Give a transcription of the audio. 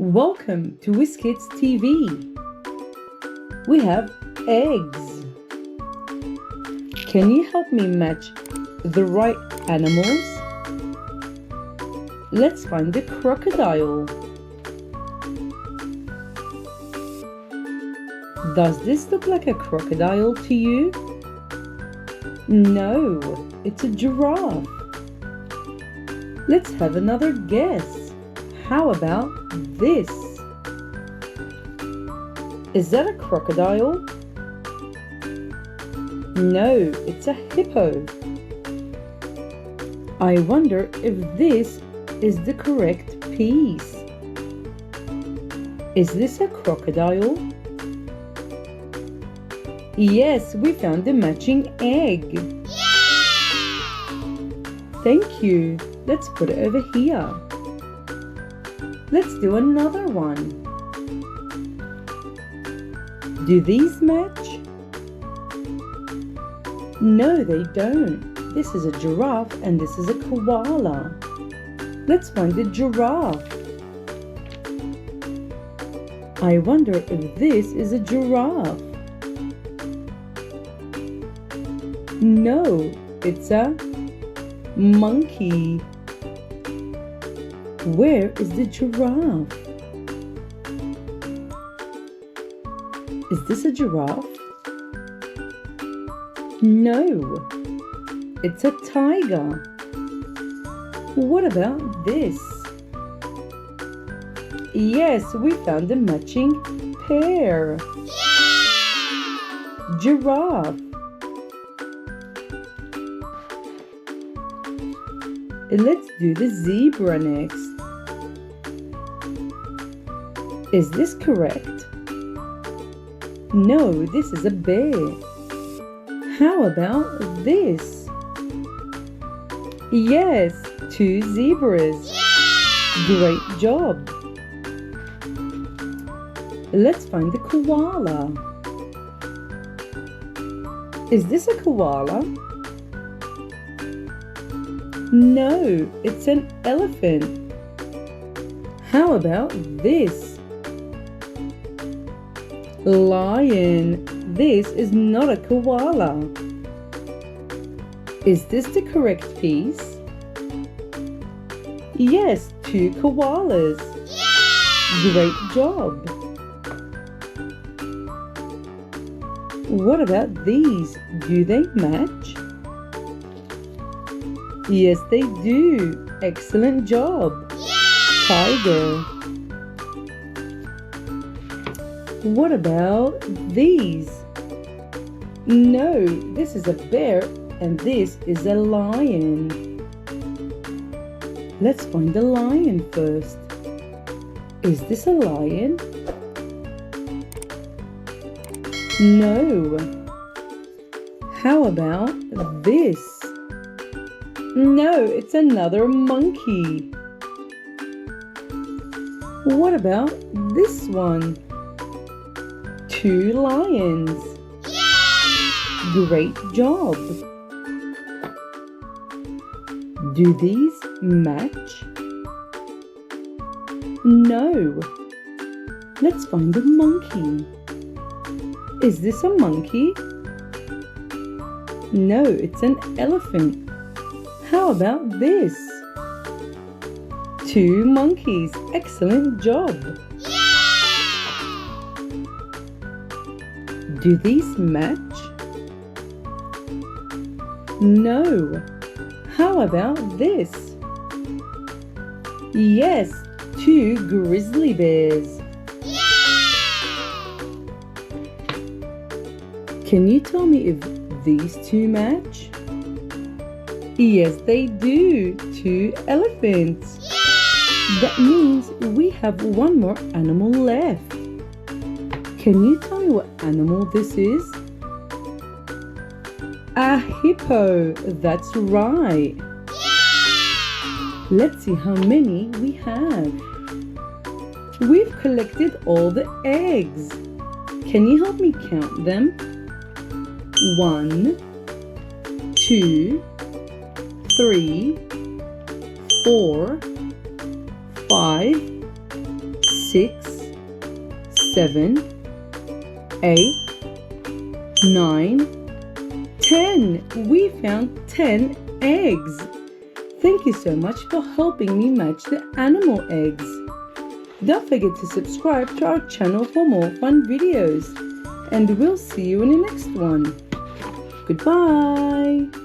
Welcome to WizzKidz TV. We have eggs. Can you help me match the right animals? Let's find the crocodile. Does this look like a crocodile to you? No, it's a giraffe. Let's have another guess. How about this? Is that a crocodile? No, it's a hippo. I wonder if this is the correct piece. Is this a crocodile? Yes, we found the matching egg. Thank you. Let's put it over here. Let's do another one. Do these match? No, they don't. This is a giraffe and this is a koala. Let's find the giraffe. I wonder if this is a giraffe. No, it's a monkey. Where is the giraffe? Is this a giraffe? No, it's a tiger. What about this? Yes, we found a matching pair. Giraffe. Let's do the zebra next. Is this correct? No, this is a bear. How about this? Yes, two zebras. Great job. Let's find the koala. Is this a koala? No, it's an elephant. How about this? Lion. This is not a koala. Is this the correct piece? Yes, two koalas. Great job. What about these? Do they match? Yes, they do. Excellent job. Tiger. What about these? No, this is a bear and this is a lion. Let's find the lion first. Is this a lion? No. How about this? No, it's another monkey. What about this one? Two lions. Great job. Do these match? No. Let's find a monkey. Is this a monkey? No, it's an elephant. How about this? Two monkeys. Excellent job. Do these match? No. How about this? Yes, two grizzly bears. Can you tell me if these two match? Yes, they do. Two elephants. That means we have one more animal left. Can you tell me what animal this is? A hippo. That's right. Let's see how many we have. We've collected all the eggs. Can you help me count them? 1, 2, 3, 4, 5, 6, 7, 8, 9, 10. We found 10 eggs. Thank you so much for helping me match the animal eggs. Don't forget to subscribe to our channel for more fun videos. And we'll see you in the next one. Goodbye.